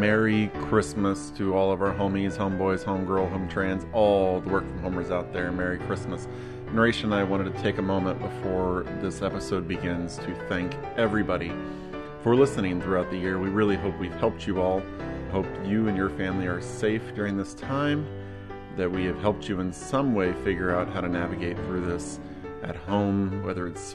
Merry Christmas to all of our homies, homeboys, homegirl, home trans, all the work from homers out there. Merry Christmas. Naresh and I wanted to take a moment before this episode begins to thank everybody for listening throughout the year. We really hope we've helped you all. Hope you and your family are safe during this time, that we have helped you in some way figure out how to navigate through this at home, whether it's,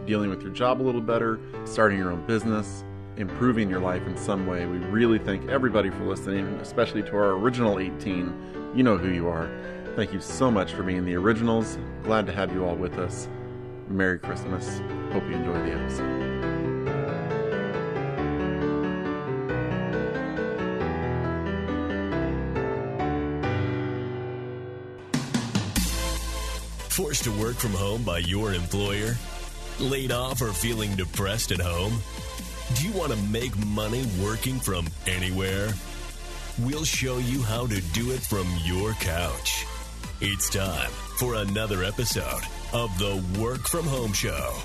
dealing with your job a little better, starting your own business, improving your life in some way. We really thank everybody for listening, especially to our original 18. You know who you are. Thank you so much for being the originals. Glad to have you all with us. Merry Christmas. Hope you enjoy the episode. Forced to work from home by your employer? Laid off or feeling depressed at home? Do you want to make money working from anywhere? We'll show you how to do it from your couch. It's time for another episode of the Work From Home Show.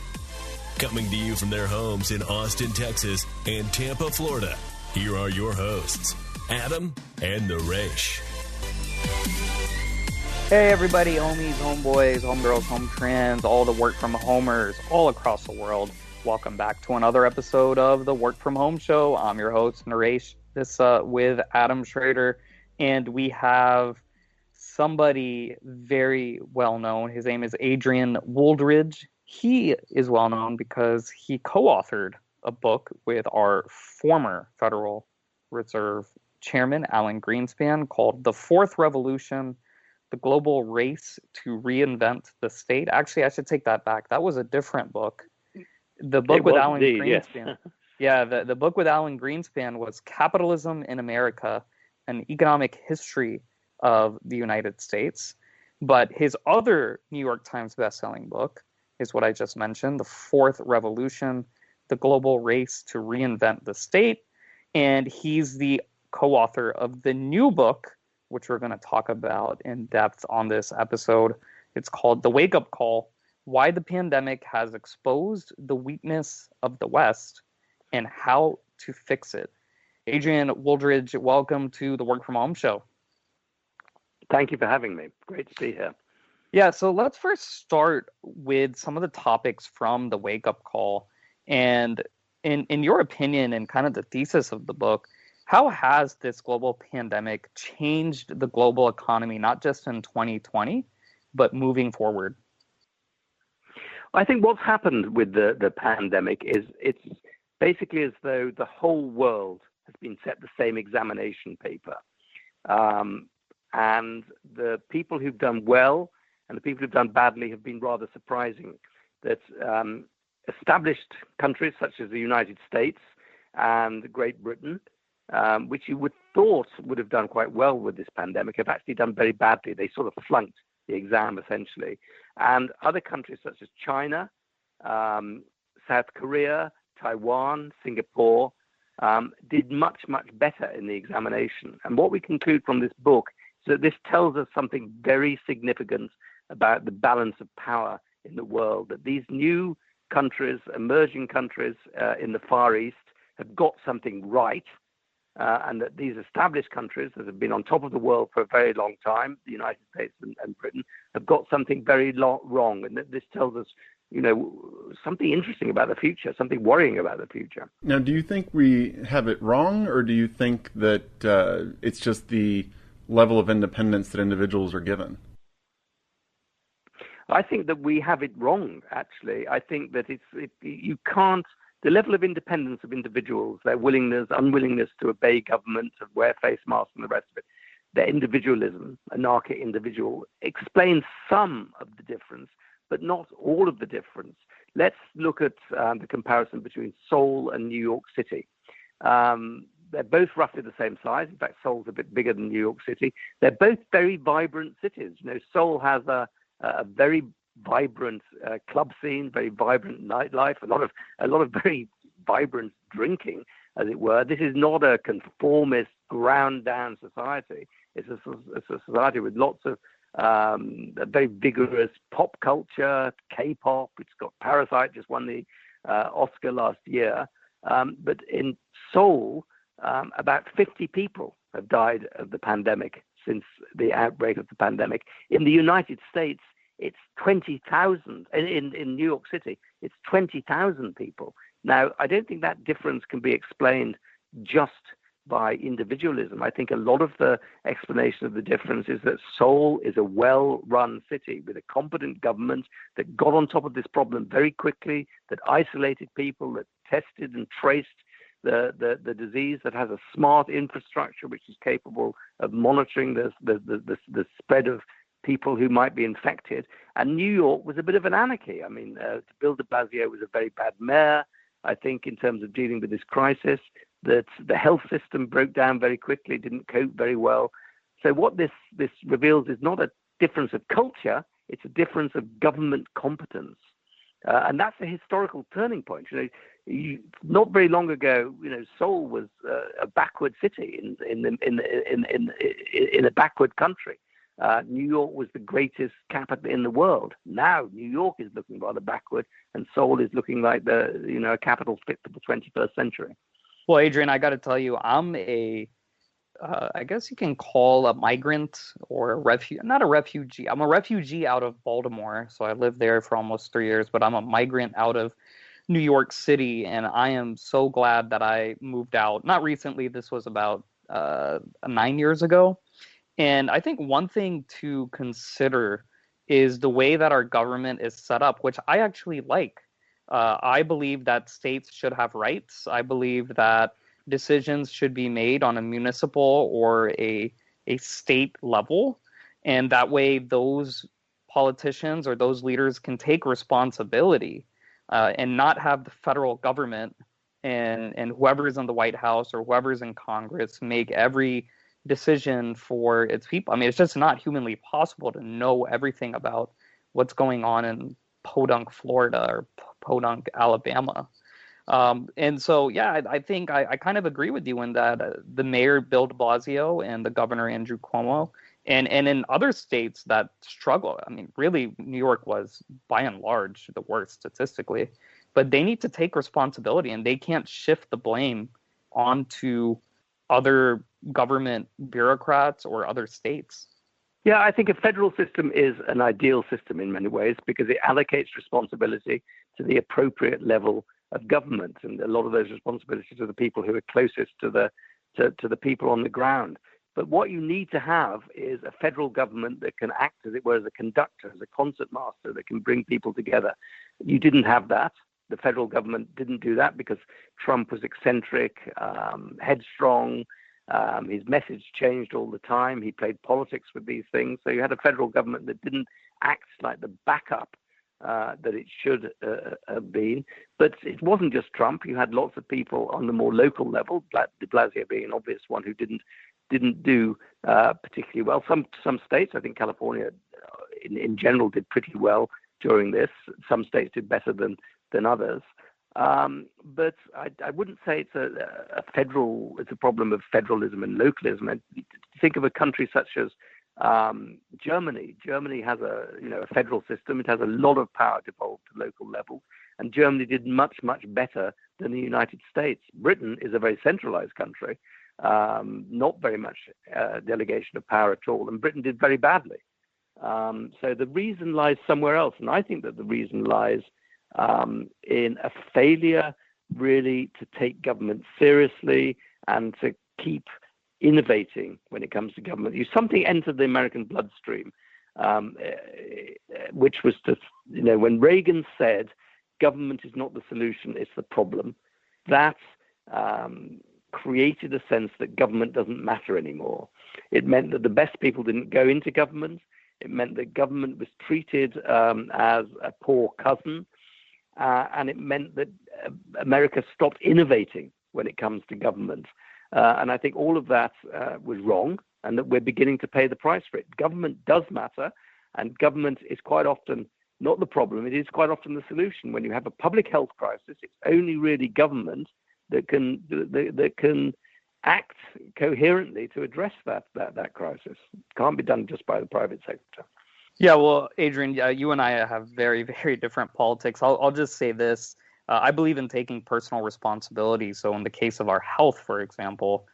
Coming to you from their homes in Austin, Texas and Tampa, Florida, here are your hosts, Adam and Naresh. Hey everybody, homies, homeboys, homegirls, home trans, all the work from homers all across the world. Welcome back to another episode of the Work From Home Show. I'm your host, Naresh, with Adam Schrader, and we have somebody very well known. His name is Adrian Wooldridge. He is well known because he co-authored a book with our former Federal Reserve Chairman, Alan Greenspan, called The Fourth Revolution: The Global Race to Reinvent the State. Actually, I should take that back. That was a different book. The book with Alan Greenspan. Yeah, the book with Alan Greenspan was Capitalism in America, an Economic History of the United States. But his other New York Times bestselling book is what I just mentioned, The Fourth Revolution, The Global Race to Reinvent the State. And he's the co-author of the new book, which we're going to talk about in depth on this episode. It's called The Wake-Up Call: Why the Pandemic Has Exposed the Weakness of the West and How to Fix It. Adrian Wooldridge, welcome to the Work From Home Show. Thank you for having me. Great to be here. Yeah, so let's first start with some of the topics from The Wake-Up Call. And in your opinion and kind of the thesis of the book, how has this global pandemic changed the global economy, not just in 2020, but moving forward? I think what's happened with the pandemic is it's basically as though the whole world has been set the same examination paper. And the people who've done well and the people who've done badly have been rather surprising. That established countries such as the United States and Great Britain, which you would thought would have done quite well with this pandemic, have actually done very badly. They sort of flunked the exam, essentially. And other countries such as China, South Korea, Taiwan, Singapore, did much, much better in the examination. And what we conclude from this book is that this tells us something very significant about the balance of power in the world, that these new countries, emerging countries in the Far East, have got something right. And that these established countries that have been on top of the world for a very long time, the United States and Britain, have got something very wrong. And this tells us, something interesting about the future, something worrying about the future. Now, do you think we have it wrong, or do you think that it's just the level of independence that individuals are given? I think that we have it wrong, actually. I think that you can't. The level of independence of individuals, their unwillingness to obey government, to wear face masks and the rest of it, their individualism, anarchic individual, explains some of the difference, but not all of the difference. Let's look at the comparison between Seoul and New York City. They're both roughly the same size. In fact, Seoul's a bit bigger than New York City. They're both very vibrant cities. Seoul has a very vibrant club scene, very vibrant nightlife, a lot of very vibrant drinking, as it were. This is not a conformist, ground down society. It's a society with lots of a very vigorous pop culture, K-pop. It's got Parasite, just won the Oscar last year. But in Seoul, about 50 people have died of the pandemic since the outbreak of the pandemic. In the United States, it's 20,000. In New York City, it's 20,000 people. Now, I don't think that difference can be explained just by individualism. I think a lot of the explanation of the difference is that Seoul is a well-run city with a competent government that got on top of this problem very quickly, that isolated people, that tested and traced the disease, that has a smart infrastructure which is capable of monitoring the spread of people who might be infected. And New York was a bit of an anarchy. I mean, Bill de Blasio was a very bad mayor, I think, in terms of dealing with this crisis, that the health system broke down very quickly, didn't cope very well. So what this reveals is not a difference of culture, it's a difference of government competence. And that's a historical turning point. Not very long ago, Seoul was a backward city in a backward country. New York was the greatest capital in the world. Now New York is looking rather backward, and Seoul is looking like a capital fit for the 21st century. Well, Adrian, I got to tell you, I'm I guess you can call a migrant or a refugee, not a refugee. I'm a refugee out of Baltimore. So I lived there for almost 3 years, but I'm a migrant out of New York City. And I am so glad that I moved out. Not recently, this was about 9 years ago. And I think one thing to consider is the way that our government is set up, which I actually like. I believe that states should have rights. I believe that decisions should be made on a municipal or a state level. And that way those politicians or those leaders can take responsibility and not have the federal government and whoever is in the White House or whoever is in Congress make every decision for its people. I mean, it's just not humanly possible to know everything about what's going on in Podunk, Florida or Podunk, Alabama. And so, yeah, I think I kind of agree with you in that the mayor, Bill de Blasio, and the governor, Andrew Cuomo, and in other states that struggle, I mean, really, New York was, by and large, the worst statistically. But they need to take responsibility, and they can't shift the blame onto other government bureaucrats or other states. Yeah, I think a federal system is an ideal system in many ways because it allocates responsibility to the appropriate level of government, and a lot of those responsibilities are the people who are closest to the people on the ground. But what you need to have is a federal government that can act, as it were, as a conductor, as a concert master that can bring people together. You didn't have that. The federal government didn't do that because Trump was eccentric, headstrong. His message changed all the time. He played politics with these things. So you had a federal government that didn't act like the backup that it should have been. But it wasn't just Trump. You had lots of people on the more local level, de Blasio being an obvious one, who didn't do particularly well. Some states, I think California in general, did pretty well during this. Some states did better than others. But I wouldn't say it's it's a problem of federalism and localism. And think of a country such as Germany. Germany has a federal system. It has a lot of power devolved to local level, and Germany did much better than the United States. Britain is a very centralized country, not very much delegation of power at all, and Britain did very badly. So the reason lies somewhere else, and I think that the reason lies in a failure really to take government seriously and to keep innovating when it comes to government. Something entered the American bloodstream, which was when Reagan said government is not the solution, it's the problem, that created a sense that government doesn't matter anymore. It meant that the best people didn't go into government. It meant that government was treated as a poor cousin. And it meant that America stopped innovating when it comes to government. And I think all of that was wrong, and that we're beginning to pay the price for it. Government does matter, and government is quite often not the problem. It is quite often the solution. When you have a public health crisis, it's only really government that can act coherently to address that crisis. It can't be done just by the private sector. Yeah, well, Adrian, you and I have very, very different politics. I'll just say this. I believe in taking personal responsibility. So in the case of our health, for example,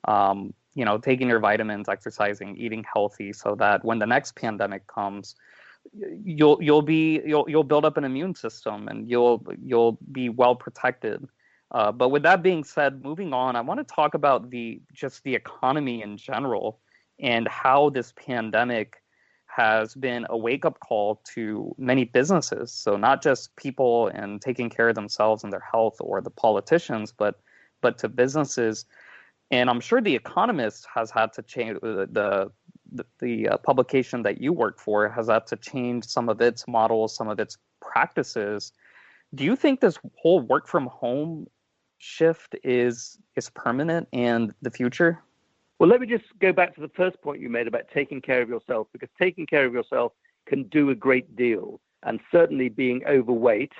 taking your vitamins, exercising, eating healthy, so that when the next pandemic comes, you'll build up an immune system and you'll be well protected. But with that being said, moving on, I want to talk about the economy in general and how this pandemic has been a wake-up call to many businesses. So not just people and taking care of themselves and their health or the politicians, but to businesses. And I'm sure the Economist has had to change, the publication that you work for has had to change some of its models, some of its practices. Do you think this whole work from home shift is permanent and the future? Well, let me just go back to the first point you made about taking care of yourself, because taking care of yourself can do a great deal. And certainly being overweight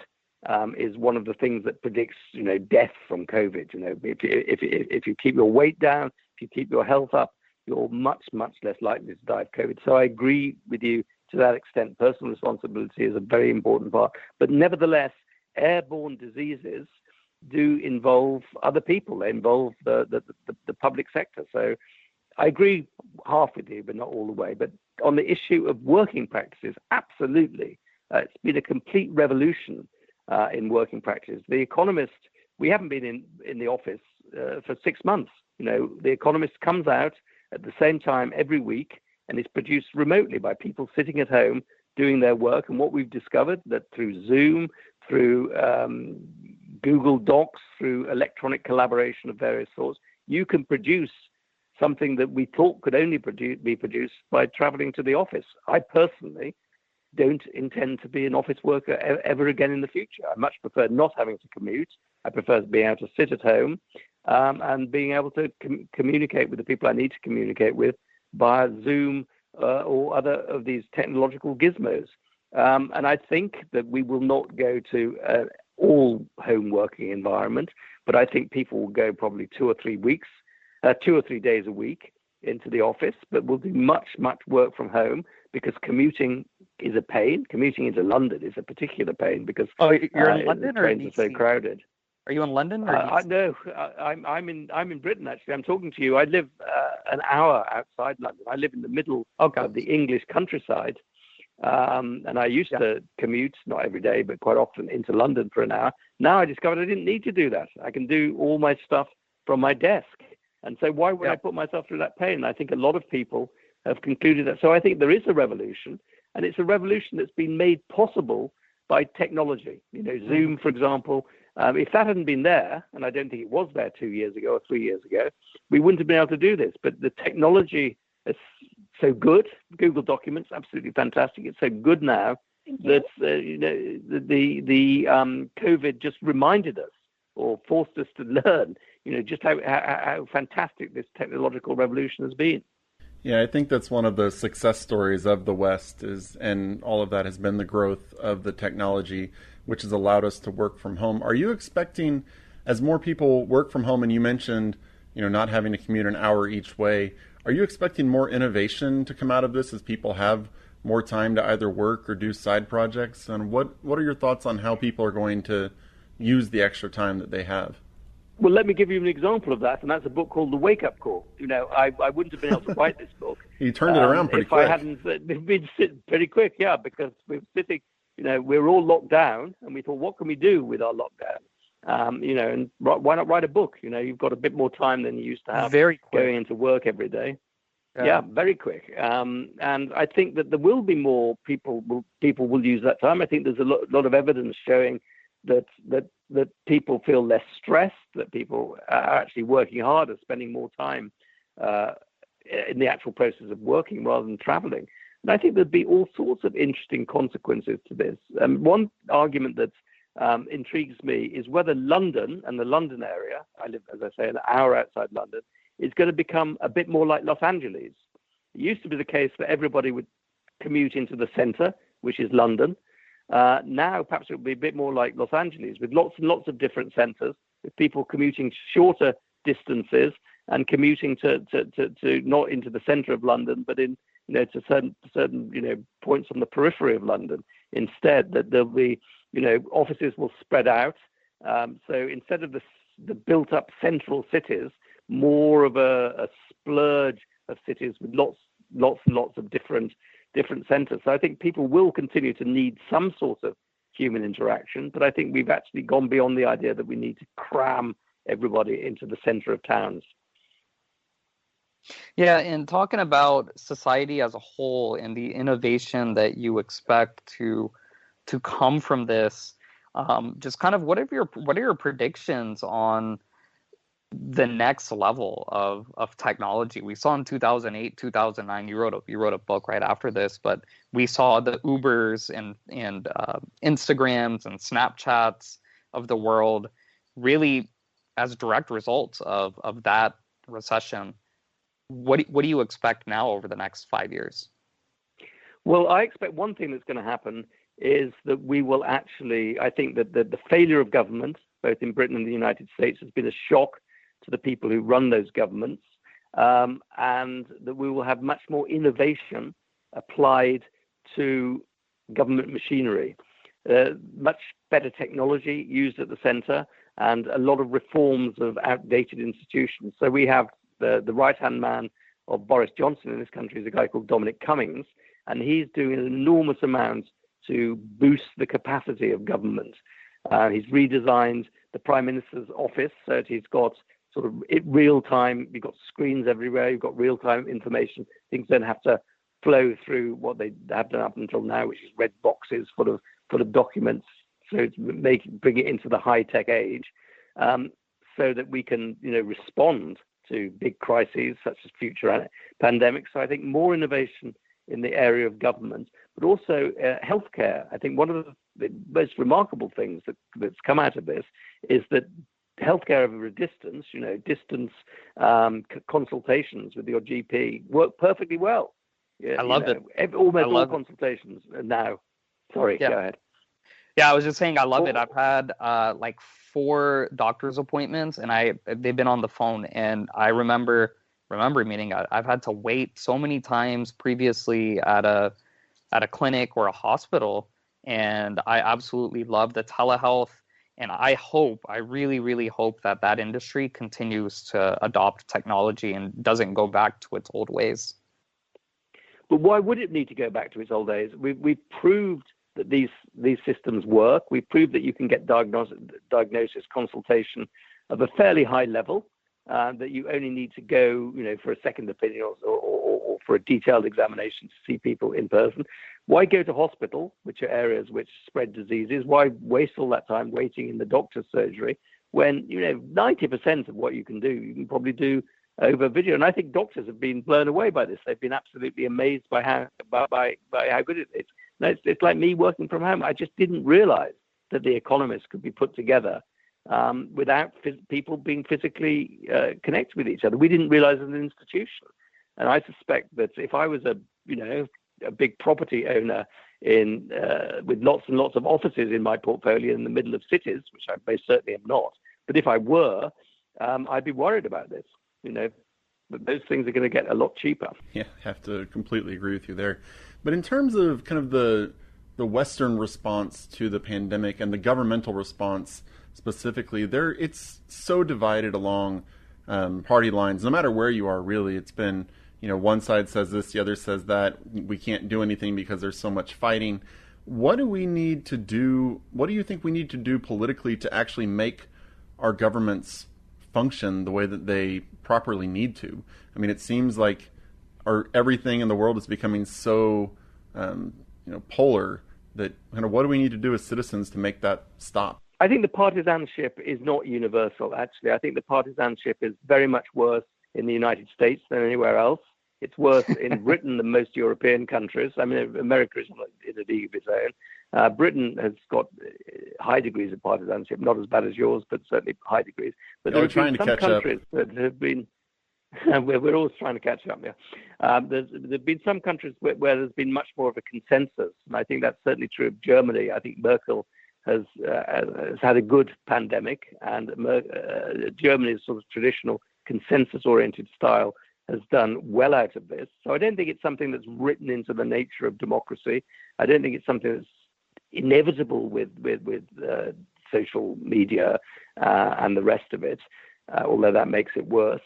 is one of the things that predicts, death from COVID. If you keep your weight down, if you keep your health up, you're much, much less likely to die of COVID. So I agree with you to that extent. Personal responsibility is a very important part. But nevertheless, airborne diseases do involve other people. They involve the public sector. So I agree half with you, but not all the way. But on the issue of working practices, absolutely. It's been a complete revolution in working practices. The Economist, we haven't been in the office for 6 months. The Economist comes out at the same time every week and is produced remotely by people sitting at home doing their work. And what we've discovered that through Zoom, through Google Docs, through electronic collaboration of various sorts, you can produce something that we thought could only be produced by traveling to the office. I personally don't intend to be an office worker ever again in the future. I much prefer not having to commute. I prefer being able to sit at home and being able to communicate with the people I need to communicate with via Zoom or other of these technological gizmos. And I think that we will not go to all home working environment, but I think people will go probably 2 or 3 days a week into the office, but we'll do much work from home, because commuting is a pain. Commuting into London is a particular pain because you're in London, the trains are so crowded. Are you in London? Or no, I'm in Britain actually. I'm talking to you. I live an hour outside London. I live in the middle of the English countryside. And I used to commute, not every day, but quite often into London for an hour. Now I discovered I didn't need to do that. I can do all my stuff from my desk. And so why would I put myself through that pain? I think a lot of people have concluded that. So I think there is a revolution, and it's a revolution that's been made possible by technology. Zoom, for example, if that hadn't been there, and I don't think it was there 2 years ago or 3 years ago, we wouldn't have been able to do this. But the technology is so good. Google Documents, absolutely fantastic. It's so good now that the COVID just reminded us, or forced us to learn, just how fantastic this technological revolution has been. Yeah, I think that's one of the success stories of the West and all of that has been the growth of the technology, which has allowed us to work from home. Are you expecting, as more people work from home, and you mentioned, not having to commute an hour each way, are you expecting more innovation to come out of this as people have more time to either work or do side projects? And what are your thoughts on how people are going to use the extra time that they have? Well, let me give you an example of that, and that's a book called The Wake-Up Call. I wouldn't have been able to write this book. You turned it around pretty quick. If I hadn't been sitting pretty quick, because we're sitting, we're all locked down, and we thought, what can we do with our lockdown? And why not write a book? You've got a bit more time than you used to have. Very quick. Going into work every day. Yeah, very quick. And I think that there will be more people will use that time. I think there's a lot of evidence showing that people feel less stressed, that people are actually working harder, spending more time in the actual process of working rather than traveling. And I think there'd be all sorts of interesting consequences to this. One argument that intrigues me is whether London and the London area, I live, as I say, an hour outside London, is going to become a bit more like Los Angeles. It used to be the case that everybody would commute into the center, which is London. Now, perhaps it will be a bit more like Los Angeles, with lots and lots of different centers, with people commuting shorter distances and commuting to not into the center of London, but in to certain points on the periphery of London. Instead, that there'll be offices will spread out, So instead of the built-up central cities, more of a splurge of cities with lots and lots of different centers. So I think people will continue to need some sort of human interaction, but I think we've actually gone beyond the idea that we need to cram everybody into the center of towns. Yeah, and talking about society as a whole and the innovation that you expect to come from this, just kind of what are your predictions on the next level of technology? We saw in 2008, 2009, you wrote a book right after this, but we saw the Ubers and Instagrams and Snapchats of the world really as direct results of that recession. What do you expect now over the next 5 years? Well, I expect one thing that's going to happen is that we will actually, I think that the failure of government, both in Britain and the United States, has been a shock to the people who run those governments, and that we will have much more innovation applied to government machinery, much better technology used at the center, and a lot of reforms of outdated institutions. So we have the right-hand man of Boris Johnson in this country is a guy called Dominic Cummings, and he's doing an enormous amount to boost the capacity of government. He's redesigned the Prime Minister's office so that he's got sort of real time, you've got screens everywhere, you've got real time information. Things don't have to flow through what they have done up until now, which is red boxes full of documents. So to bring it into the high tech age, so that we can respond to big crises such as future pandemics. So I think more innovation in the area of government, but also healthcare. I think one of the most remarkable things that's come out of this is that healthcare over a distance, distance consultations with your GP work perfectly well. I love it. Almost all consultations now. Sorry, go ahead. Yeah, I was just saying I love it. I've had like 4 doctor's appointments, and they've been on the phone. And I remember meaning I've had to wait so many times previously at a clinic or a hospital, and I absolutely love the telehealth. And I really, really hope that industry continues to adopt technology and doesn't go back to its old ways. But why would it need to go back to its old days? We've proved that these systems work. We've proved that you can get diagnosis consultation of a fairly high level, that you only need to go, for a second opinion or for a detailed examination to see people in person. Why go to hospital, which are areas which spread diseases? Why waste all that time waiting in the doctor's surgery when 90% of what you can do, you can probably do over video? And I think doctors have been blown away by this. They've been absolutely amazed by how good it is. Now, it's like me working from home. I just didn't realize that the Economist could be put together without people being physically connected with each other. We didn't realize as an institution. And I suspect that if I was a big property owner with lots and lots of offices in my portfolio in the middle of cities, which I most certainly am not, but if I were, I'd be worried about this. But those things are going to get a lot cheaper. Yeah, I have to completely agree with you there. But in terms of kind of the Western response to the pandemic and the governmental response specifically, it's so divided along party lines. No matter where you are, really, it's been, one side says this, the other says that. We can't do anything because there's so much fighting. What do we need to do? What do you think we need to do politically to actually make our governments function the way that they properly need to? I mean, it seems like everything in the world is becoming so polar that what do we need to do as citizens to make that stop? I think the partisanship is not universal, actually. I think the partisanship is very much worse in the United States than anywhere else. It's worse in Britain than most European countries. I mean, America is in a league of its own. Britain has got high degrees of partisanship, not as bad as yours, but certainly high degrees. But there have been some countries that have been... We're always trying to catch up there. There've been some countries where there's been much more of a consensus, and I think that's certainly true of Germany. I think Merkel has had a good pandemic, and Germany's sort of traditional consensus-oriented style has done well out of this. So I don't think it's something that's written into the nature of democracy. I don't think it's something that's inevitable with social media and the rest of it, although that makes it worse.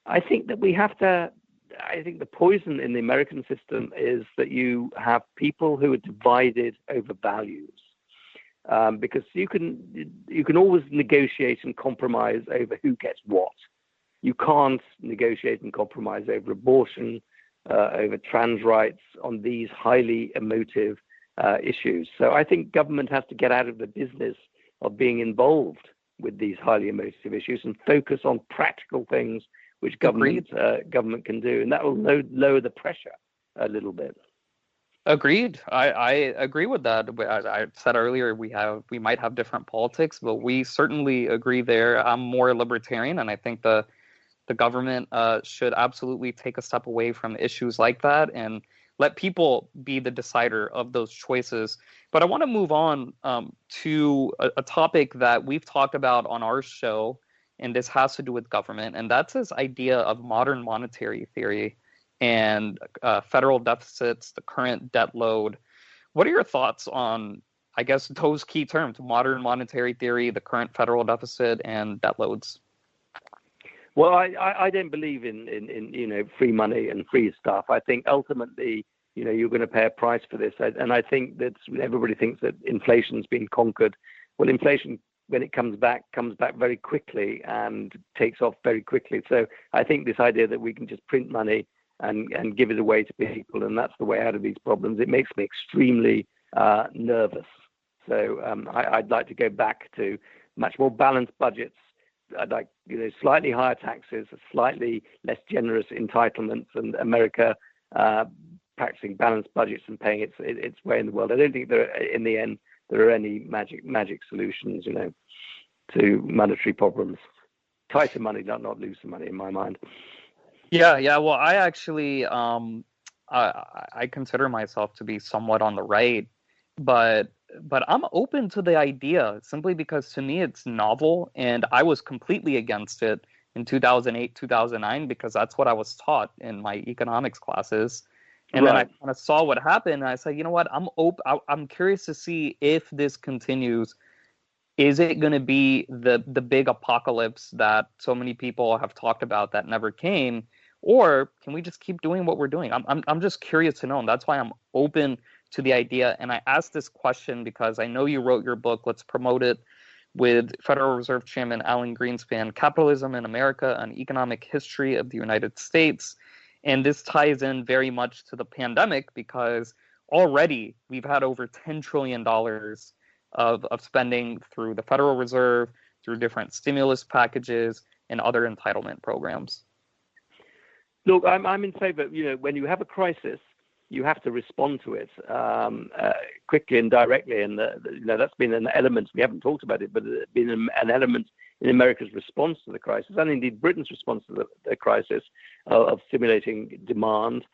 I think that I think the poison in the American system is that you have people who are divided over values. Because you can always negotiate and compromise over who gets what. You can't negotiate and compromise over abortion, over trans rights, on these highly emotive issues. So I think government has to get out of the business of being involved with these highly emotive issues and focus on practical things which government can do, and that will lower the pressure a little bit. Agreed. I agree with that. As I said earlier, we might have different politics, but we certainly agree there. I'm more libertarian, and I think the government should absolutely take a step away from issues like that and let people be the decider of those choices. But I want to move on to a topic that we've talked about on our show, and this has to do with government, and that's this idea of modern monetary theory and federal deficits, the current debt load. What are your thoughts on, I guess, those key terms, modern monetary theory, the current federal deficit, and debt loads? Well, I don't believe in free money and free stuff. I think ultimately, you're going to pay a price for this. And I think that everybody thinks that inflation's been conquered. Well, inflation, when it comes back very quickly and takes off very quickly. So I think this idea that we can just print money and give it away to people, and that's the way out of these problems, it makes me extremely nervous. So I'd like to go back to much more balanced budgets. I'd like slightly higher taxes, slightly less generous entitlements, and America practicing balanced budgets and paying its way in the world. I don't think in the end there are any magic solutions, to monetary problems. Tighter money, not looser money, in my mind. Yeah. Well, I actually I consider myself to be somewhat on the right, but I'm open to the idea simply because to me it's novel, and I was completely against it in 2008, 2009 because that's what I was taught in my economics classes. And Then I kind of saw what happened, and I said, you know what, I'm curious to see if this continues. Is it going to be the big apocalypse that so many people have talked about that never came, or can we just keep doing what we're doing? I'm just curious to know, and that's why I'm open to the idea. And I asked this question because I know you wrote your book, let's promote it, with Federal Reserve Chairman Alan Greenspan, Capitalism in America, an Economic History of the United States. And this ties in very much to the pandemic because already we've had over $10 trillion of spending through the Federal Reserve, through different stimulus packages and other entitlement programs. Look, I'm in favor. When you have a crisis, you have to respond to it quickly and directly, and that's been an element. We haven't talked about it, but it's been an element in America's response to the crisis, and indeed Britain's response to the crisis of stimulating demand,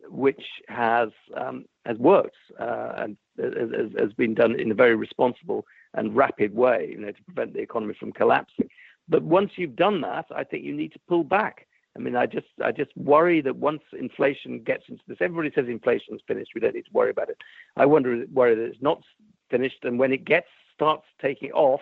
which has worked and has been done in a very responsible and rapid way, to prevent the economy from collapsing. But once you've done that, I think you need to pull back. I mean, I just worry that once inflation gets into this, everybody says inflation's finished, we don't need to worry about it. I worry that it's not finished, and when it starts taking off,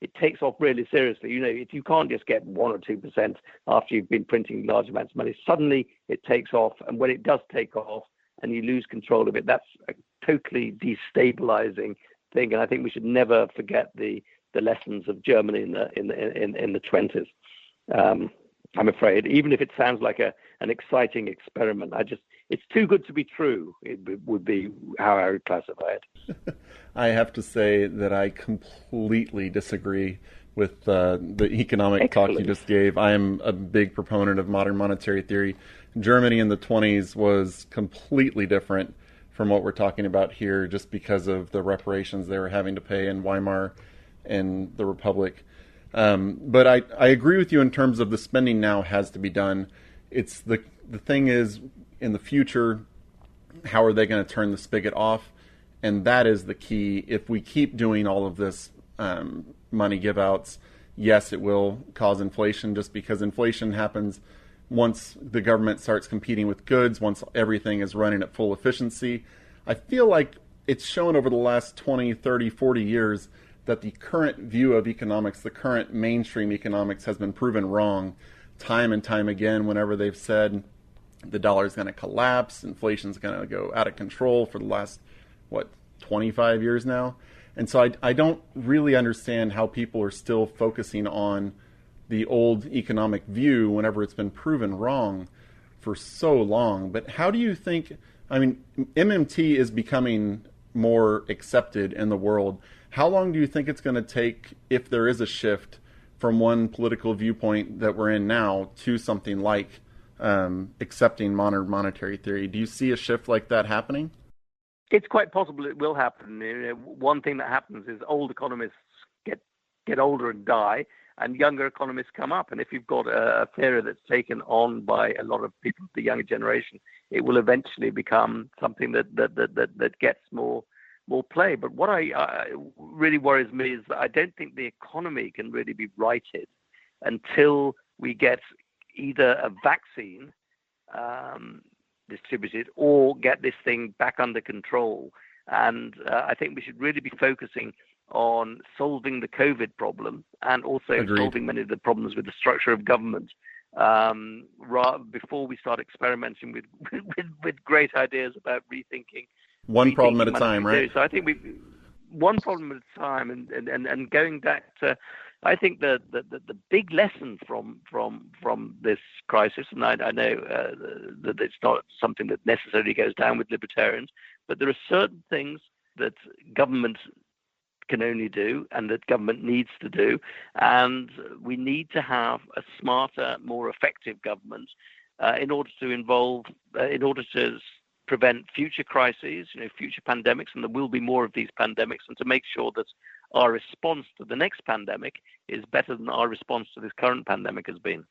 it takes off really seriously. If you can't just get 1 or 2% after you've been printing large amounts of money, suddenly it takes off, and when it does take off and you lose control of it, that's a totally destabilizing thing. And I think we should never forget the lessons of Germany in the 20s. I'm afraid, even if it sounds like an exciting experiment, it's too good to be true. It would be how I would classify it. I have to say that I completely disagree with the economic talk you just gave. I am a big proponent of modern monetary theory. Germany in the 20s was completely different from what we're talking about here just because of the reparations they were having to pay in Weimar and the Republic. But I agree with you in terms of the spending now has to be done. It's the thing is, in the future, how are they going to turn the spigot off? And that is the key. If we keep doing all of this money give outs, yes, it will cause inflation just because inflation happens once the government starts competing with goods, once everything is running at full efficiency. I feel like it's shown over the last 20, 30, 40 years that the current view of economics, the current mainstream economics, has been proven wrong time and time again whenever they've said the dollar is going to collapse, inflation's going to go out of control for the last, 25 years now. And so I don't really understand how people are still focusing on the old economic view whenever it's been proven wrong for so long. But how do you think, MMT is becoming more accepted in the world. How long do you think it's going to take, if there is a shift from one political viewpoint that we're in now to something like accepting modern monetary theory? Do you see a shift like that happening? It's quite possible it will happen. One thing that happens is old economists get older and die, and younger economists come up. And if you've got a theory that's taken on by a lot of people, the younger generation, it will eventually become something that gets more play. But what really worries me is that I don't think the economy can really be righted until we get either a vaccine distributed or get this thing back under control. And I think we should really be focusing on solving the COVID problem and also Agreed. Solving many of the problems with the structure of government before we start experimenting with great ideas about rethinking. One problem at a time, right? So I think one problem at a time, and going back to, I think the big lesson from this crisis, and I know that it's not something that necessarily goes down with libertarians, but there are certain things that government can only do and that government needs to do, and we need to have a smarter, more effective government in order to prevent future crises, future pandemics, and there will be more of these pandemics, and to make sure that our response to the next pandemic is better than our response to this current pandemic has been.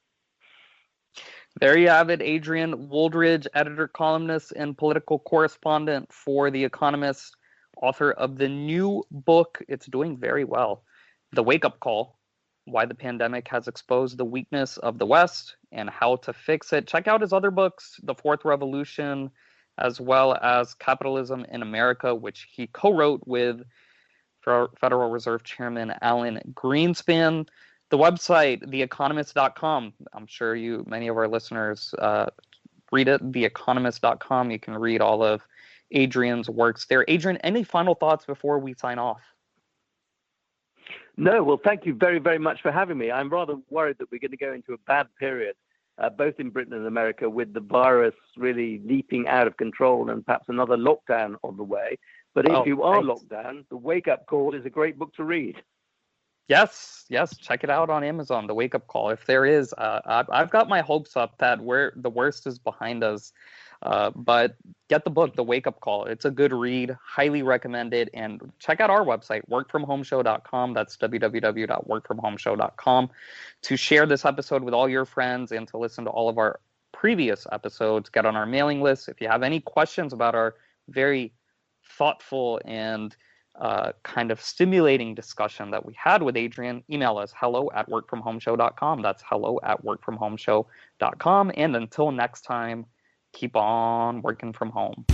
There you have it, Adrian Wooldridge, editor, columnist, and political correspondent for The Economist, author of the new book. It's doing very well, The Wake-Up Call, Why the Pandemic Has Exposed the Weakness of the West and How to Fix It. Check out his other books, The Fourth Revolution, as well as Capitalism in America, which he co-wrote with Federal Reserve Chairman Alan Greenspan. The website, theeconomist.com. I'm sure many of our listeners read it, theeconomist.com. You can read all of Adrian's works there. Adrian, any final thoughts before we sign off? No, well, thank you very, very much for having me. I'm rather worried that we're going to go into a bad period, both in Britain and America, with the virus really leaping out of control and perhaps another lockdown on the way. But if you are locked down, The Wake-Up Call is a great book to read. Yes, check it out on Amazon, The Wake-Up Call. If there is, I've got my hopes up that the worst is behind us. But get the book, The Wake-Up Call. It's a good read, highly recommended. And check out our website, workfromhomeshow.com. That's www.workfromhomeshow.com, to share this episode with all your friends and to listen to all of our previous episodes. Get on our mailing list. If you have any questions about our very thoughtful and kind of stimulating discussion that we had with Adrian, email us hello@workfromhomeshow.com. That's hello@workfromhomeshow.com. And until next time, keep on working from home.